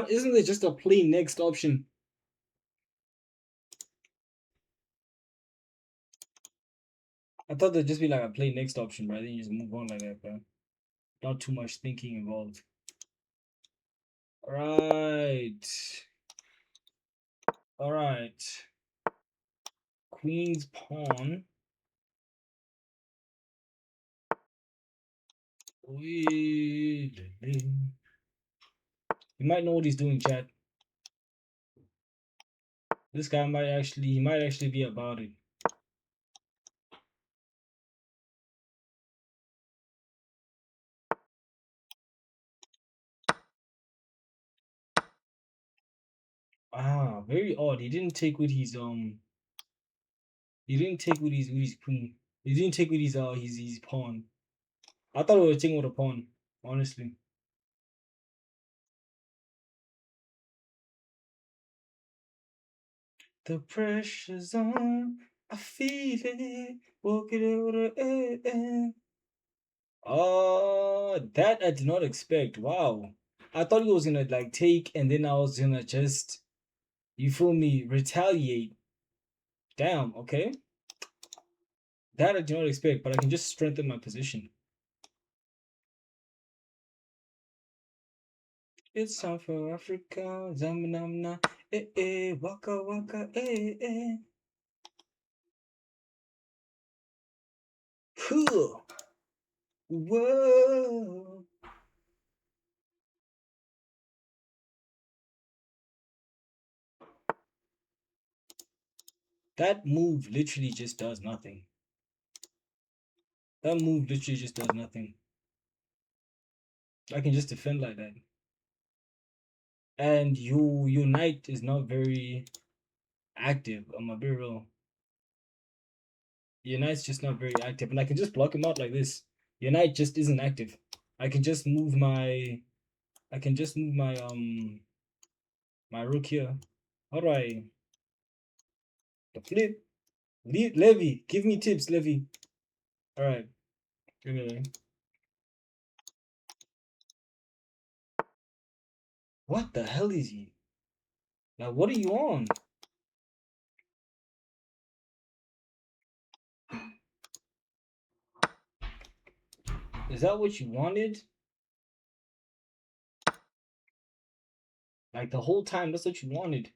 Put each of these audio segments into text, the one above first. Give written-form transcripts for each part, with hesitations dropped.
Isn't there just a plain next option? I thought there'd just be like a plain next option, right? Then you just move on like that, bro. Not too much thinking involved. Alright. Alright. Queen's pawn. You might know what he's doing, chat. This guy might actually be about it. Ah, very odd. He didn't take with his He didn't take with his queen. He didn't take with his pawn. I thought we were taking with a pawn, honestly. The pressure's on, I feel it. Walk it over. Oh, that I did not expect. Wow. I thought he was gonna like take and then I was gonna just, you feel me, retaliate. Damn, okay. That I did not expect, but I can just strengthen my position. It's time for Africa. Zamanamna. Waka waka. Cool. Whoa. That move literally just does nothing. That move literally just does nothing. I can just defend like that. And your knight is not very active. I'm a bit real. Your knight's just not very active, and I can just block him out like this. Your knight just isn't active. I can just move my my rook here. How do I the flip? Levy, give me tips, Levy. All right. Anyway. What the hell is he? Now, what are you on? Is that what you wanted? Like the whole time, that's what you wanted.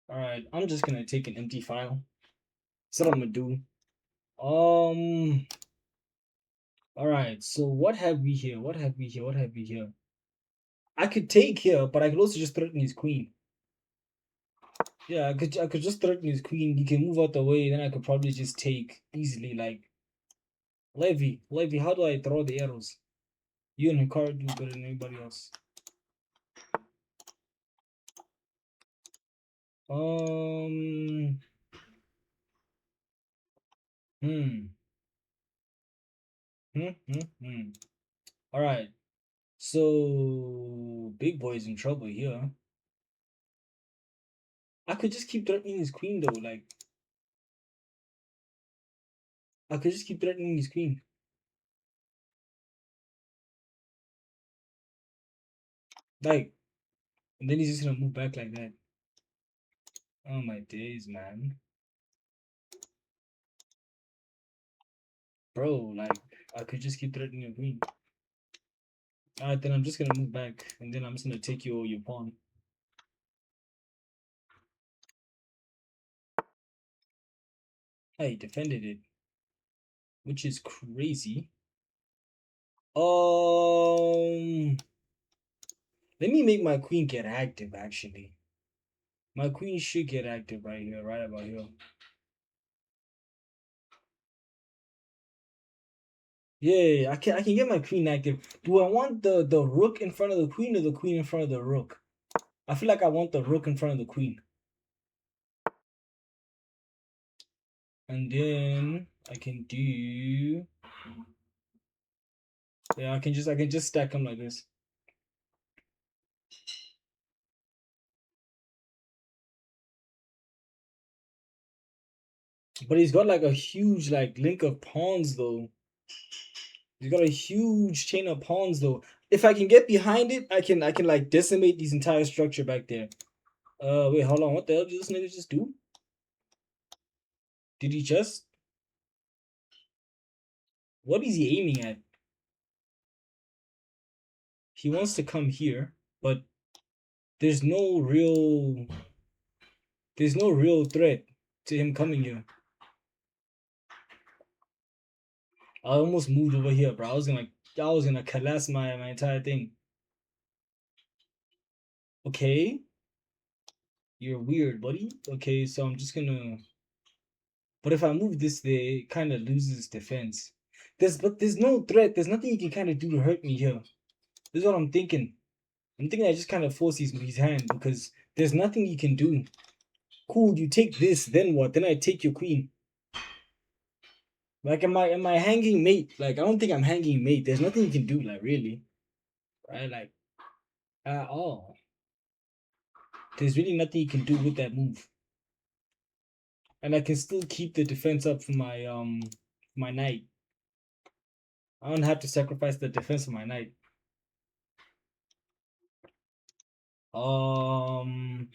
All right, I'm just gonna take an empty file. That's what I'm gonna do. All right. So what have we here? What have we here? What have we here? I could take here, but I could also just threaten his queen. Yeah, I could just threaten his queen. He can move out the way, then I could probably just take easily. Like Levy, how do I throw the arrows? You and Hikaru do better than anybody else. Um. Hmm. All right. So big boy's in trouble here. I could just keep threatening his queen though. Like I could just keep threatening his queen. Like, and then he's just gonna move back like that. Oh my days, man. Bro, like I could just keep threatening your queen. Alright, then I'm just gonna move back and then I'm just gonna take your pawn. Hey, defended it. Which is crazy. Let me make my queen get active actually. My queen should get active right here, right about here. Yeah, I can get my queen active. Do I want the rook in front of the queen or the queen in front of the rook? I feel like I want the rook in front of the queen. And then I can do, yeah, I can just stack them like this. But he's got like a huge like link of pawns though. He's got a huge chain of pawns though. If I can get behind it, I can like decimate this entire structure back there. Wait, hold on. What the hell did this nigga just do? Did he just? What is he aiming at? He wants to come here, but there's no real there's no real threat to him coming here. I almost moved over here, bro. I was gonna collapse my entire thing. Okay, you're weird, buddy. Okay, so I'm just gonna. But if I move this there, it kind of loses defense. There's no threat. There's nothing he can kind of do to hurt me here. This is what I'm thinking. I'm thinking I just kind of force his hand because there's nothing he can do. Cool, you take this, then what? Then I take your queen. Like am I hanging mate? Like I don't think I'm hanging mate. There's nothing you can do, like really. Right? Like at all. There's really nothing you can do with that move. And I can still keep the defense up for my knight. I don't have to sacrifice the defense of my knight. Um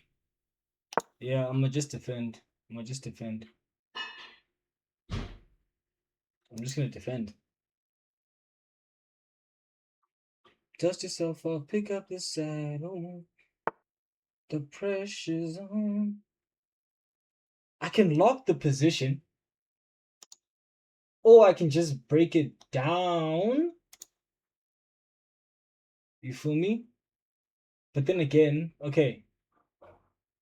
yeah, I'm gonna just defend. I'm gonna just defend. I'm just gonna defend. Dust yourself up, pick up the saddle. The pressure's on. I can lock the position, or I can just break it down. You feel me? But then again, okay.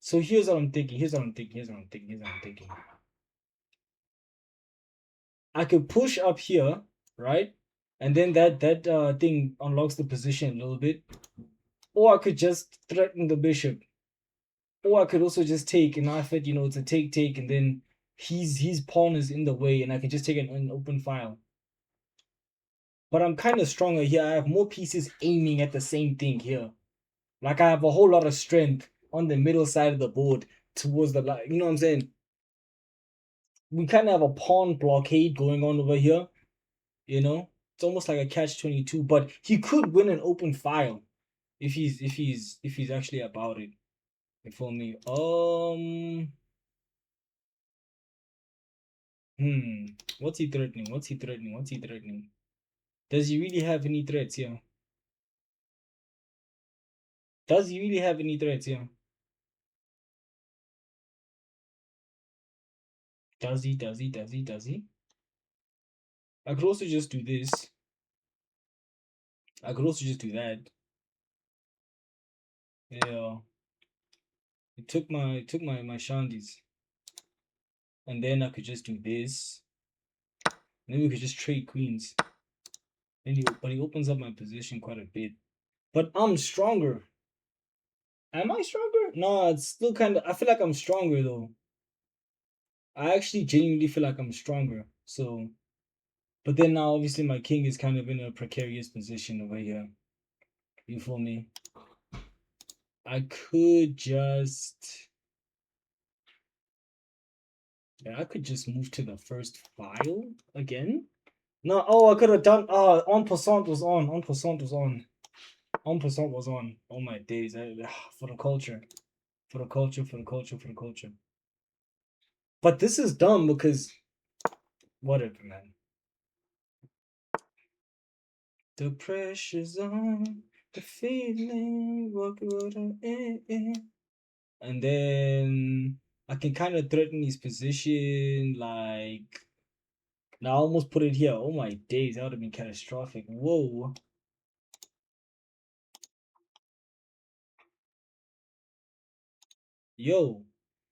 So here's what I'm thinking. Here's what I'm thinking. Here's what I'm thinking. Here's what I'm thinking. I could push up here, right? And then that thing unlocks the position a little bit. Or I could just threaten the bishop. Or I could also just take an effort, to take, and then his pawn is in the way, and I can just take an open file. But I'm kind of stronger here. I have more pieces aiming at the same thing here. Like I have a whole lot of strength on the middle side of the board towards the light. You know what I'm saying? We kind of have a pawn blockade going on over here. It's almost like a catch-22. But he could win an open file if he's actually about it. You feel me? What's he threatening? What's he threatening? What's he threatening? Does he really have any threats here? Does he really have any threats here? Does he? Does he? Does he? Does he? I could also just do this. I could also just do that. Yeah. It took my shandies. And then I could just do this. And then we could just trade queens. But he opens up my position quite a bit. But I'm stronger. Am I stronger? No, it's still kind of. I feel like I'm stronger though. I actually genuinely feel like I'm stronger. So, but then now obviously my king is kind of in a precarious position over here. You feel me? I could just. Yeah, I could just move to the first file again. No, oh, I could have done. En passant was on. En passant was on. En passant was on. Oh my days. For the culture. For the culture, for the culture, for the culture. But this is dumb because. Whatever, man. The pressure's on. The feeling. And then. I can kind of threaten his position. Like. Now I almost put it here. Oh my days. That would have been catastrophic. Whoa. Yo,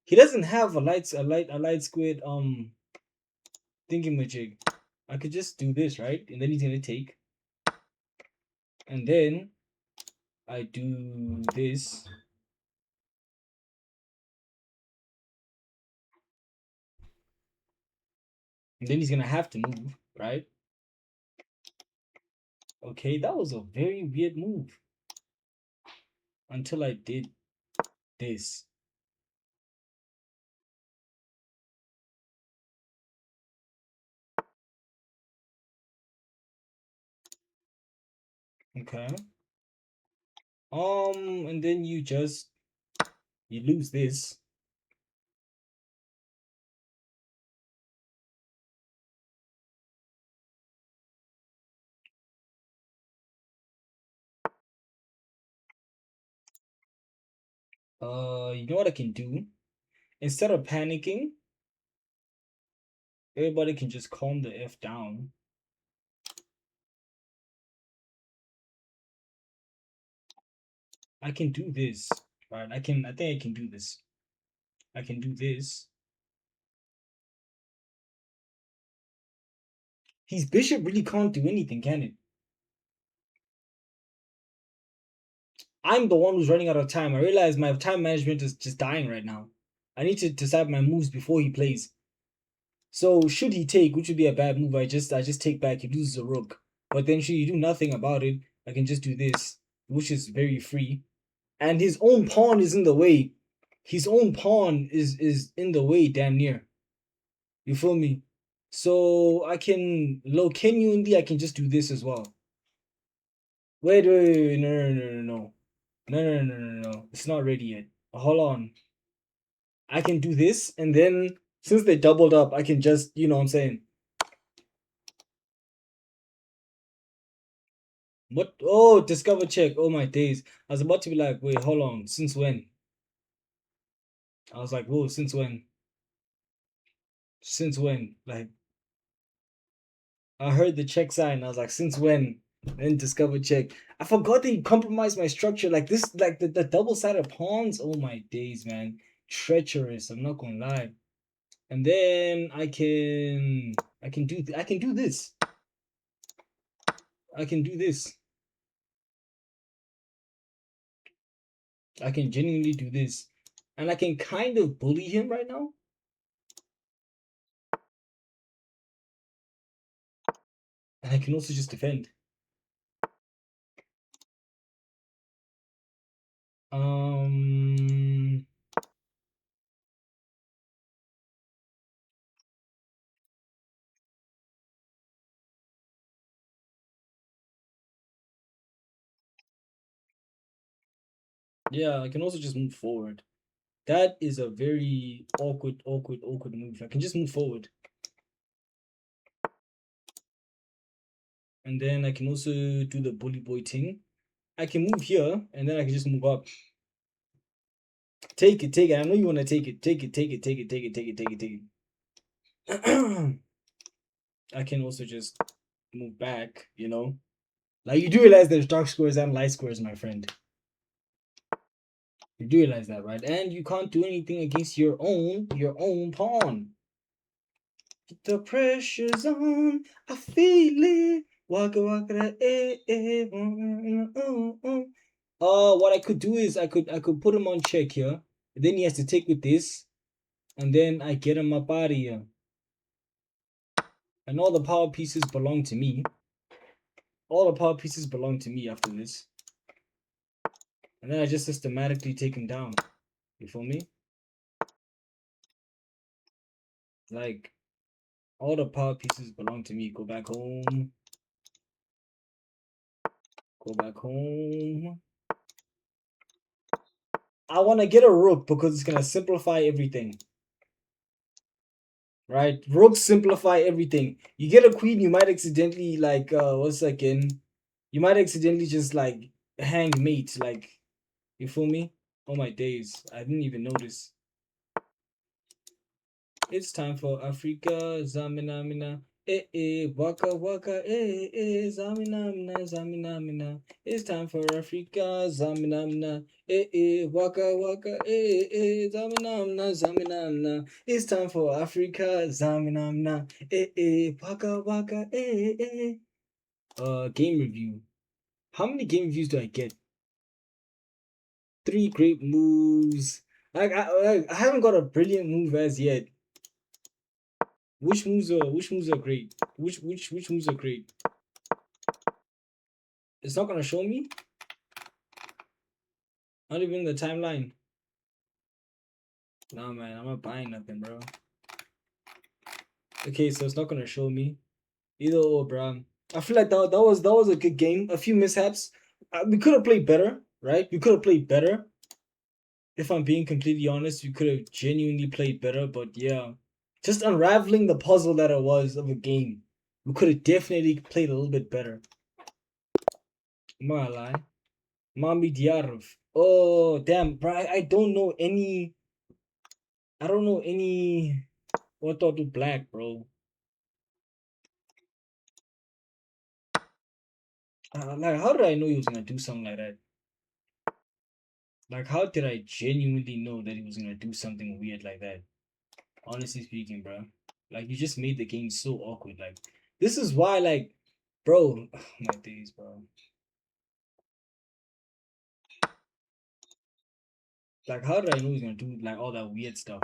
he doesn't have a light squid thingamajig. I could just do this, right? And then he's gonna take. And then I do this. And then he's gonna have to move, right? Okay, that was a very weird move. Until I did this. Okay. And then you lose this. You know what I can do? Instead of panicking, everybody can just calm the F down. I can do this, right? I think I can do this. I can do this. His bishop really can't do anything, can it? I'm the one who's running out of time. I realize my time management is just dying right now. I need to decide my moves before he plays. So should he take, which would be a bad move, I just take back. He loses a rook. But then should he do nothing about it, I can just do this, which is very free. And his own pawn is in the way. His own pawn is in the way, damn near. You feel me? So I can genuinely I can just do this as well. Wait, no. No. It's not ready yet. Hold on. I can do this, and then since they doubled up, I can just, you know what I'm saying? What? Oh, discover check. Oh my days. I was about to be like, wait, hold on. Since when? I was like, whoa, since when? Since when? Like, I heard the check sign. I was like, since when? Then discover check. I forgot they compromised my structure. Like this, like the double-sided pawns. Oh my days, man. Treacherous. I'm not gonna lie. And then I can do this. I can do this. I can genuinely do this. And I can kind of bully him right now. And I can also just defend. Um yeah, I can also just move forward. That is a very awkward move. I can just move forward. And then I can also do the bully boy thing. I can move here and then I can just move up. Take it. I know you want to take it. Take it. I can also just move back, you know? Like you do realize there's dark squares and light squares, my friend. You do realize that, right? And you can't do anything against your own pawn. The pressure's on, I feel it. Waka, what I could do is I could put him on check here. Then he has to take with this, and then I get him up out of here. And all the power pieces belong to me. All the power pieces belong to me after this. And then I just systematically take him down. You feel me? Like all the power pieces belong to me. Go back home. Go back home. I want to get a rook because it's gonna simplify everything. Right? Rooks simplify everything. You get a queen, you might accidentally like what's that again? You might accidentally just like hang mate, like you feel me? Oh my days. I didn't even notice. It's time for Africa, Zamina Mina. Waka, Zamina Mina. It's time for Africa, Zamina Mina. Waka, Zamina Mina. It's time for Africa, Zamina Mina. Waka. Game review. How many game reviews do I get? 3 great moves. I haven't got a brilliant move as yet. Which moves are great? Which moves are great? It's not gonna show me. Not even the timeline. Nah, man, I'm not buying nothing, bro. Okay, so it's not gonna show me. Either or, bro. I feel like that was a good game. A few mishaps. We could have played better, right? We could have played better. If I'm being completely honest, we could have genuinely played better. But yeah, just unraveling the puzzle that it was of a game, we could have definitely played a little bit better. I'm not gonna lie. Mami Diarov. Oh damn, bro! I don't know any. I don't know any. What to do black, bro? Like, how did I know he was gonna do something like that? Like, how did I genuinely know that he was gonna do something weird like that? Honestly speaking, bro. Like, you just made the game so awkward. Like, this is why, like, bro, my days, bro. Like, how did I know he was gonna do like all that weird stuff?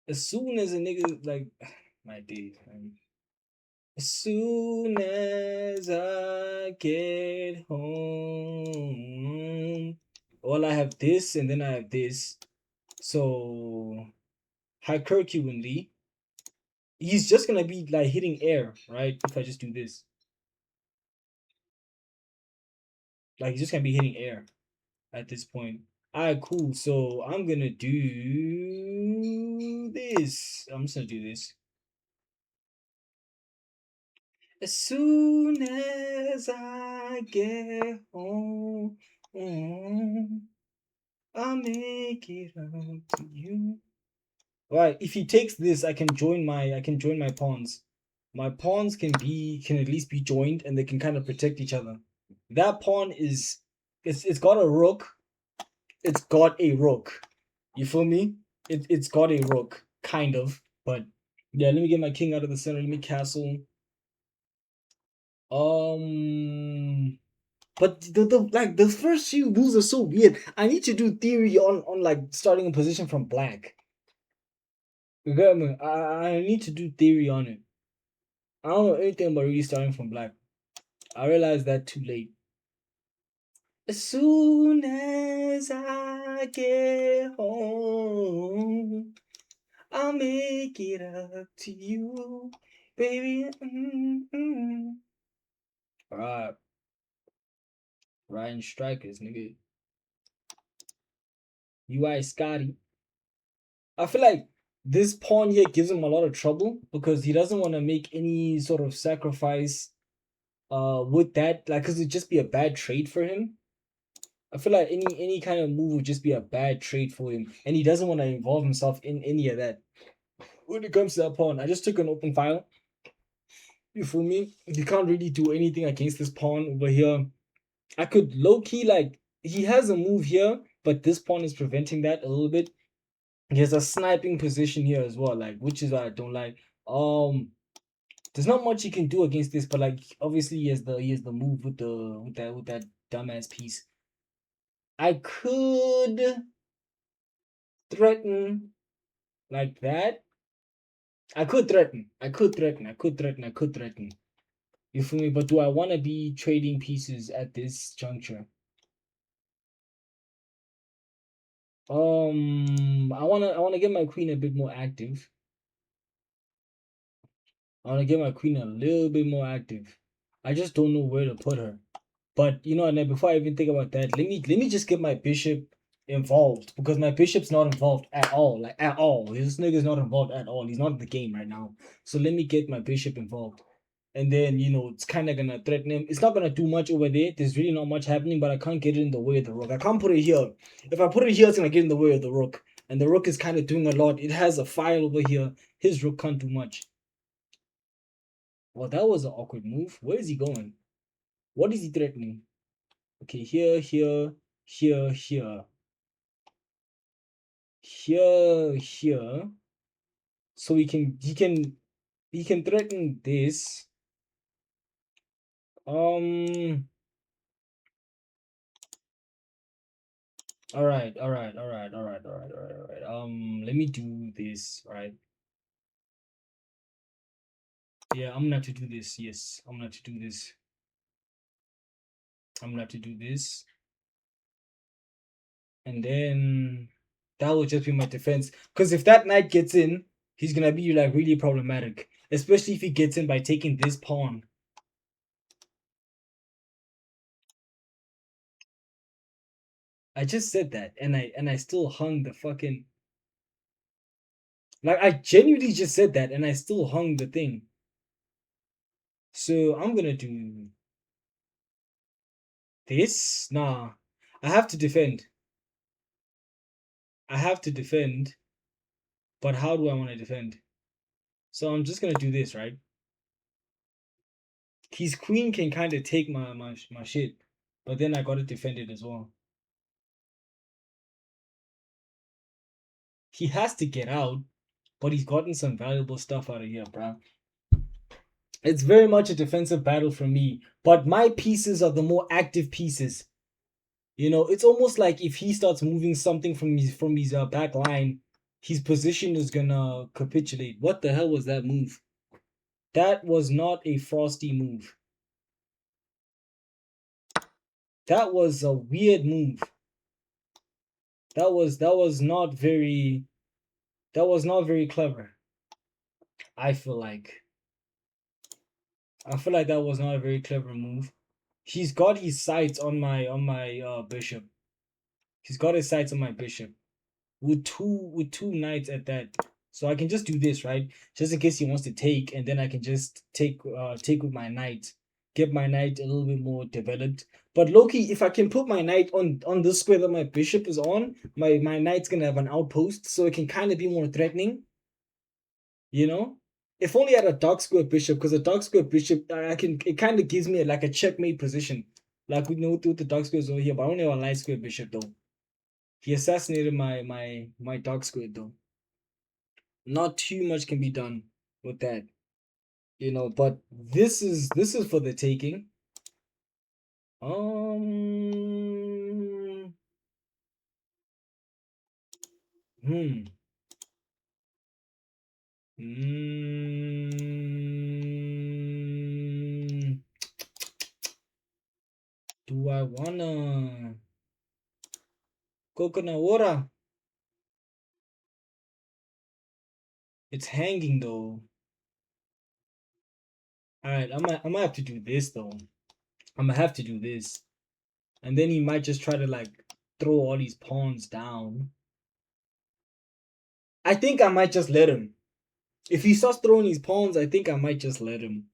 As soon as a nigga like, my days, man. As soon as I get home, well, I have this and then I have this. So, hypercubanly, he's just gonna be like hitting air, right? If I just do this, like he's just gonna be hitting air at this point. Alright, cool. So I'm gonna do this. I'm just gonna do this. As soon as I get home, I'll make it up to you. Right. If he takes this, I can join my pawns. My pawns can at least be joined and they can kind of protect each other. That pawn is it's got a rook. It's got a rook. You feel me? It's got a rook, kind of. But yeah, let me get my king out of the center. Let me castle. But the first few moves are so weird. I need to do theory on like starting a position from black. You get me? I need to do theory on it. I don't know anything about really starting from black. I realized that too late. As soon as I get home, I'll make it up to you, baby. Alright, Ryan Strikers, nigga. UI Scotty. I feel like this pawn here gives him a lot of trouble because he doesn't want to make any sort of sacrifice with that, like, because it'd just be a bad trade for him. I feel like any kind of move would just be a bad trade for him, and he doesn't want to involve himself in any of that. When it comes to that pawn, I just took an open file. You feel me? You can't really do anything against this pawn over here. I could low key like he has a move here, but this pawn is preventing that a little bit. He has a sniping position here as well, like which is I don't like. There's not much he can do against this, but like obviously he has the move with that dumbass piece. I could threaten like that. I could threaten. I could threaten. I could threaten. I could threaten. You feel me? But do I want to be trading pieces at this juncture? I wanna get my queen a bit more active. I wanna get my queen a little bit more active. I just don't know where to put her. But you know, and then before I even think about that, let me just get my bishop involved because my bishop's not involved at all, like at all. This nigga's not involved at all. He's not in the game right now. So let me get my bishop involved, and then it's kind of gonna threaten him. It's not gonna do much over there. There's really not much happening, but I can't get it in the way of the rook. I can't put it here. If I put it here, it's gonna get in the way of the rook, and the rook is kind of doing a lot. It has a file over here. His rook can't do much. Well, that was an awkward move. Where is he going? What is he threatening? Okay, here, here, here, here, here. So he can threaten this. Um. All right, all right, all right, all right, all right, all right, all right. Let me do this. Right. Yeah, I'm gonna have to do this. Yes, I'm gonna have to do this. I'm gonna have to do this, and then that will just be my defense. Because if that knight gets in, he's gonna be like really problematic, especially if he gets in by taking this pawn. I just said that, and I still hung the fucking, like, I genuinely just said that, and I still hung the thing. So I'm gonna do this. Nah, I have to defend. I have to defend, but how do I want to defend? So I'm just gonna do this, right? His queen can kind of take my shit, but then I gotta defend it as well. He has to get out, but he's gotten some valuable stuff out of here, bro. It's very much a defensive battle for me, but my pieces are the more active pieces. You know, it's almost like if he starts moving something from his back line, his position is gonna capitulate. What the hell was that move? That was not a frosty move. That was a weird move. That was not very clever. I feel like that was not a very clever move. He's got his sights on my bishop. He's got his sights on my bishop with two knights at that. So I can just do this, right? Just in case he wants to take, and then I can just take with my knight, get my knight a little bit more developed. But Loki, if I can put my knight on this square that my bishop is on, my knight's gonna have an outpost, so it can kind of be more threatening. You know, if only I had a dark square bishop, because a dark square bishop, I can, it kind of gives me like a checkmate position, like we know with the dark squares over here. But I only have a light square bishop though. He assassinated my dark square though. Not too much can be done with that, But this is for the taking. Um. Hmm. Mm, do I wanna coconut water? It's hanging though. All right, I'm gonna have to do this though. I'm gonna have to do this, and then he might just try to like throw all these pawns down. I think I might just let him. If he starts throwing these pawns, I think I might just let him.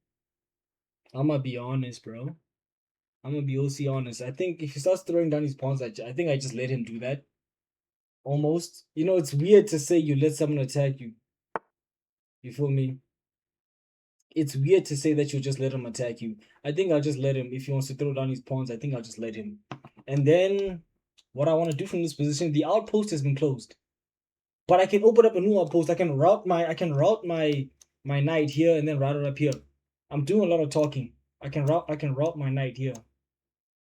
I'm gonna be honest, bro. I'm gonna be OC honest. I think if he starts throwing down his pawns, I think I just let him do that. Almost. It's weird to say you let someone attack you. You feel me? It's weird to say that you just let him attack you. I think I'll just let him. If he wants to throw down his pawns, I think I'll just let him. And then what I want to do from this position, the outpost has been closed. But I can open up a new outpost. I can route my knight here and then route it up here. I'm doing a lot of talking. I can route my knight here.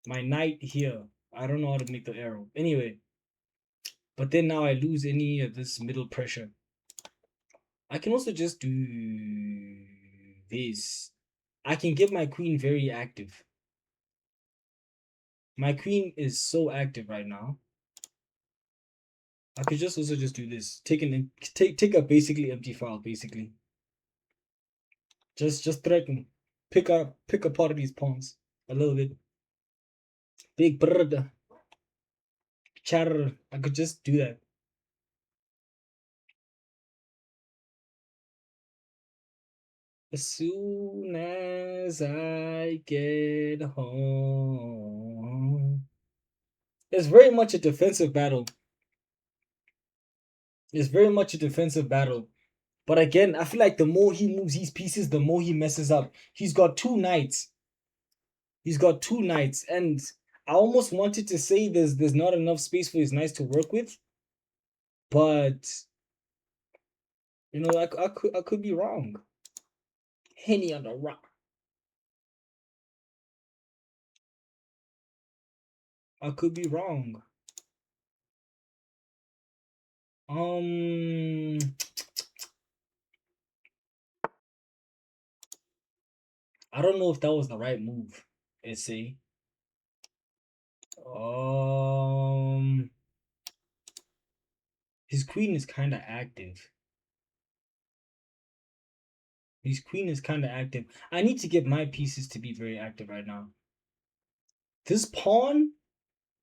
My knight here. I don't know how to make the arrow. Anyway, but then now I lose any of this middle pressure. I can also just do this. I can get my queen very active. My queen is so active right now. I could just also just do this. Take a basically empty file, basically. Just threaten. Pick apart of these pawns a little bit. Big brother. Chatter. I could just do that. As soon as I get home. It's very much a defensive battle. It's very much a defensive battle. But again, I feel like the more he moves these pieces, the more he messes up. He's got two knights. And I almost wanted to say there's not enough space for his knights to work with, but I could be wrong. Henny on the rock. I could be wrong. Um, I don't know if that was the right move. Let's see. Um, his queen is kind of active. His queen is kind of active. I need to get my pieces to be very active right now. This pawn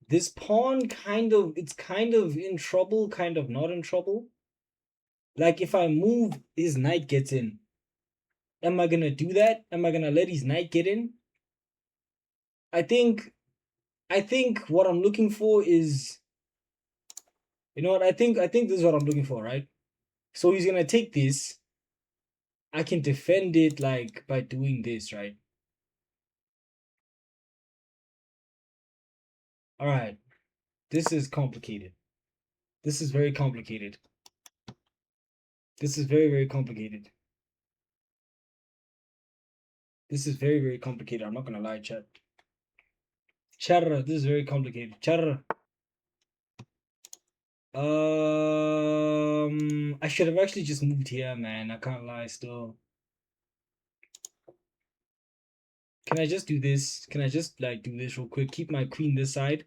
This pawn it's kind of in trouble, kind of not in trouble. Like if I move, his knight gets in. Am I gonna do that? Am I gonna let his knight get in? I think what I'm looking for is, you know what? I think this is what I'm looking for, right? So he's gonna take this. I can defend it like by doing this, right? All right. This is complicated. This is very complicated. This is very, very complicated. This is very, very complicated. I'm not gonna lie, chat. Chat, this is very complicated. Chat. I should have actually just moved here, man. I can't lie still. Can I just do this? Can I just like do this real quick? Keep my queen this side.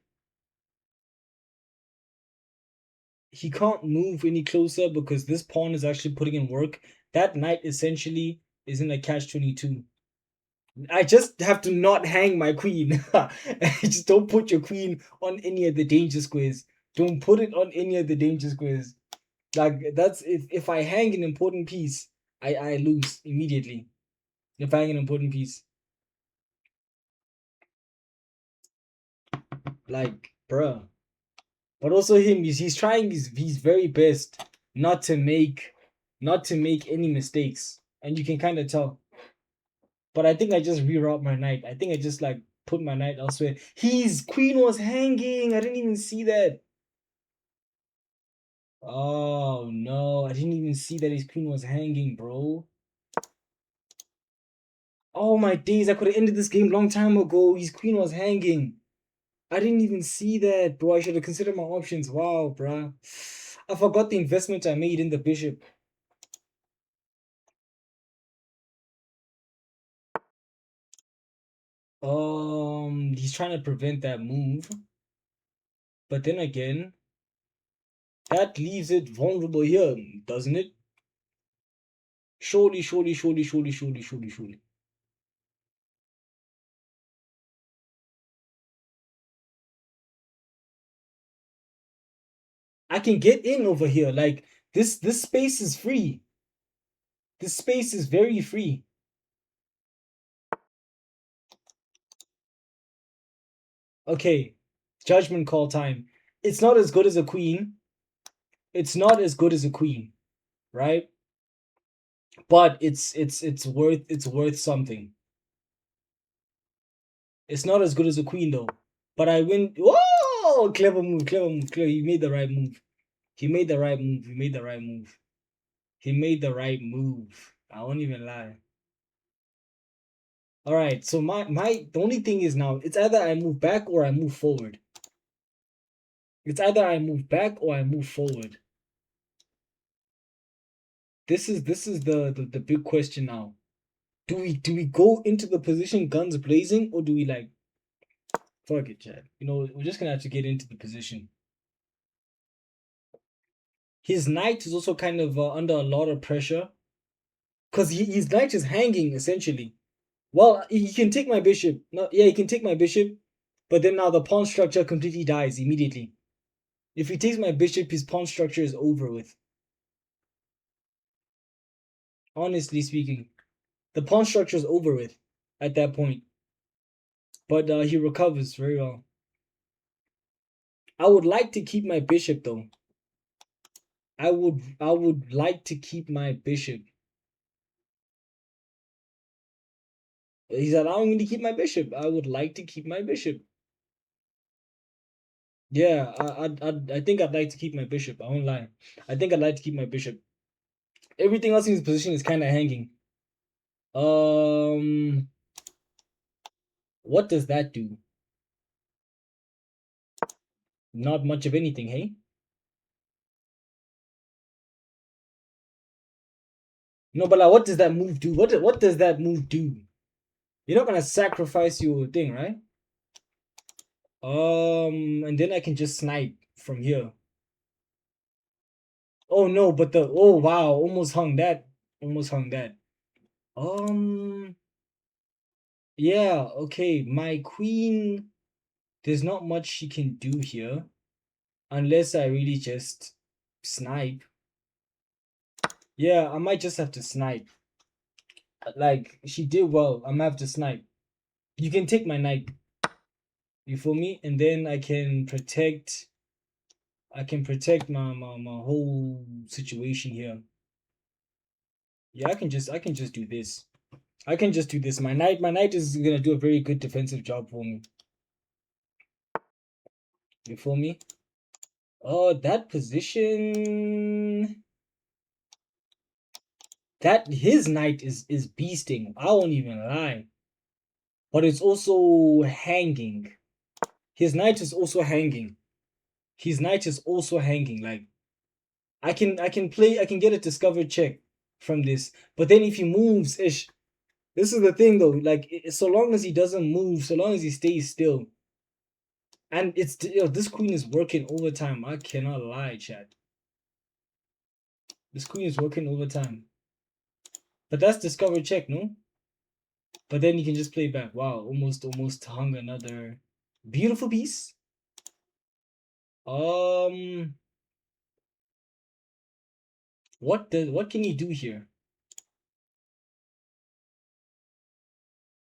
He can't move any closer because this pawn is actually putting in work. That knight essentially is in a catch-22. I just have to not hang my queen. Just don't put your queen on any of the danger squares. Don't put it on any of the danger squares. Like that's if I hang an important piece, I lose immediately. If I hang an important piece. Like, bruh. But also him, he's trying his very best not to make any mistakes. And you can kind of tell. But I think I just reroute my knight. I think I just like put my knight elsewhere. His queen was hanging. I didn't even see that. Oh no, I didn't even see that his queen was hanging, bro. Oh my days, I could have ended this game long time ago. His queen was hanging. I didn't even see that, bro. I should have considered my options. Wow, bruh. I forgot the investment I made in the bishop. He's trying to prevent that move. But then again, that leaves it vulnerable here, doesn't it? Surely, surely, surely, surely, surely, surely, surely. I can get in over here. Like this space is free. This space is very free. Okay. Judgment call time. It's not as good as a queen. It's not as good as a queen, right? But it's worth something. It's not as good as a queen though. But I win. Whoa! Clever move, clever move, clever. He made the right move. He made the right move. He made the right move. He made the right move. I won't even lie. All right. So the only thing is now it's either I move back or I move forward. It's either I move back or I move forward. This is the big question now. Do we go into the position guns blazing or do we like fuck it, Chad? You know, we're just gonna have to get into the position. His knight is also kind of under a lot of pressure because his knight is hanging essentially. Well, he can take my bishop. No, yeah, he can take my bishop, but then now the pawn structure completely dies immediately. If he takes my bishop, his pawn structure is over with. Honestly speaking, the pawn structure is over with at that point. But he recovers very well. I would like to keep my bishop though. I would like to keep my bishop. He's allowing me to keep my bishop. I would like to keep my bishop. Yeah, I think I'd like to keep my bishop. I won't lie. I think I'd like to keep my bishop. Everything else in his position is kind of hanging. Um, what does that do? Not much of anything, hey? No, but like, what does that move do? What does that move do? You're not gonna sacrifice your thing, right? And then I can just snipe from here. Oh no, but oh wow, almost hung that. Almost hung that. Um, yeah, okay. My queen. There's not much she can do here. Unless I really just snipe. Yeah, I might just have to snipe. Like, she did well. I'm gonna have to snipe. You can take my knight. You feel me? And then I can protect my whole situation here. Yeah, I can just do this. I can just do this. My knight is gonna do a very good defensive job for me. You feel me? Oh, that position. That his knight is beasting. I won't even lie. But it's also hanging. His knight is also hanging. His knight is also hanging. Like, I can get a discovered check from this. But then if he moves, ish. This is the thing though. Like, so long as he doesn't move, so long as he stays still, and it's this queen is working overtime. I cannot lie, Chad. This queen is working overtime. But that's discovered check, no? But then you can just play back. Wow, almost hung another beautiful piece. Um, what can he do here?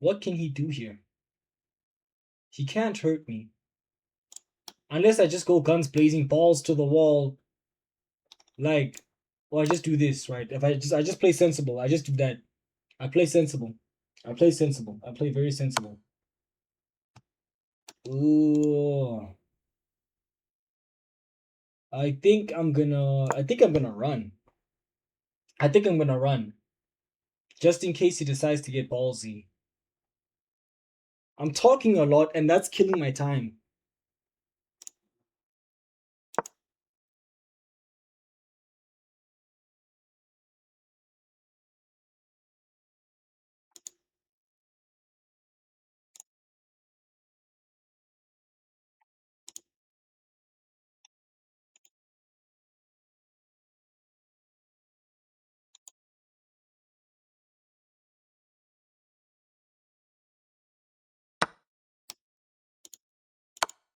What can he do here? He can't hurt me. Unless I just go guns blazing, balls to the wall. Like, or I just do this, right? If I just play sensible. I just do that. I play sensible. I play sensible. I play very sensible. Ooh. I think I'm gonna run. I think I'm gonna run. Just in case he decides to get ballsy. I'm talking a lot and that's killing my time.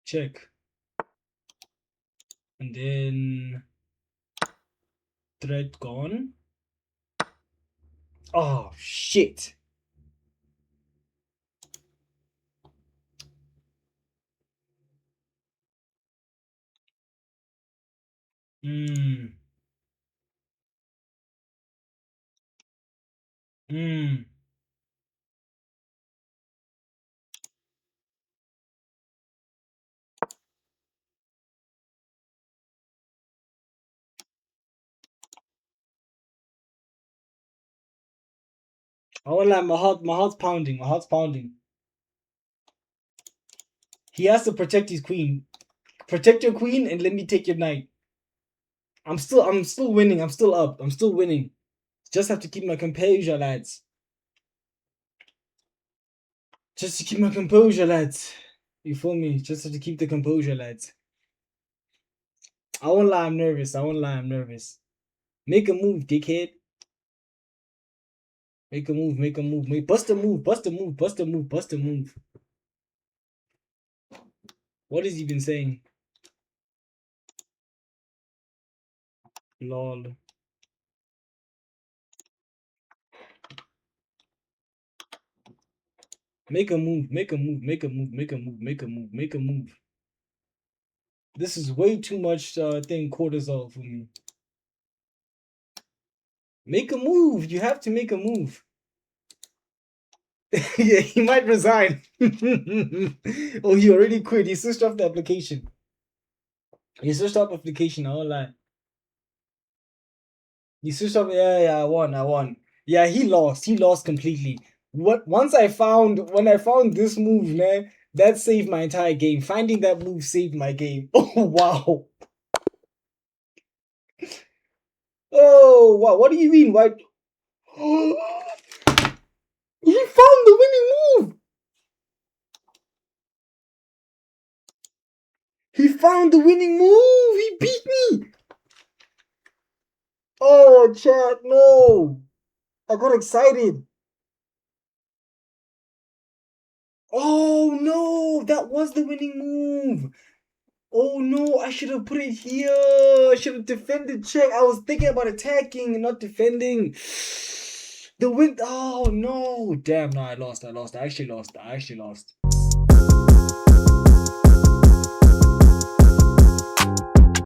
Check. And then threat gone. Oh shit. Hmm. Hmm. I won't lie, my heart's pounding. My heart's pounding. He has to protect his queen. Protect your queen and let me take your knight. I'm still winning. I'm still up. I'm still winning. Just have to keep my composure, lads. Just to keep my composure, lads. You feel me? Just have to keep the composure, lads. I won't lie, I'm nervous. I won't lie, I'm nervous. Make a move, dickhead. Make a move, make a move. Bust a move, bust a move, bust a move, bust a move. What has he been saying? Lol. Make a move, make a move, make a move, make a move, make a move, make a move. This is way too much thing cortisol for me. Make a move. You have to make a move. Yeah, he might resign. Oh, he already quit. He switched off the application. He switched off application. I won't lie. He switched off. Yeah, yeah, I won. I won. Yeah, he lost. He lost completely. When I found this move, man, that saved my entire game. Finding that move saved my game. Oh wow. Oh wow. What do you mean? Why? He found the winning move. He found the winning move. He beat me. Oh, chat, no. I got excited. Oh no, that was the winning move. Oh no, I should have put it here. I should have defended check. I was thinking about attacking and not defending. The win. Oh no, damn! No, I lost. I actually lost.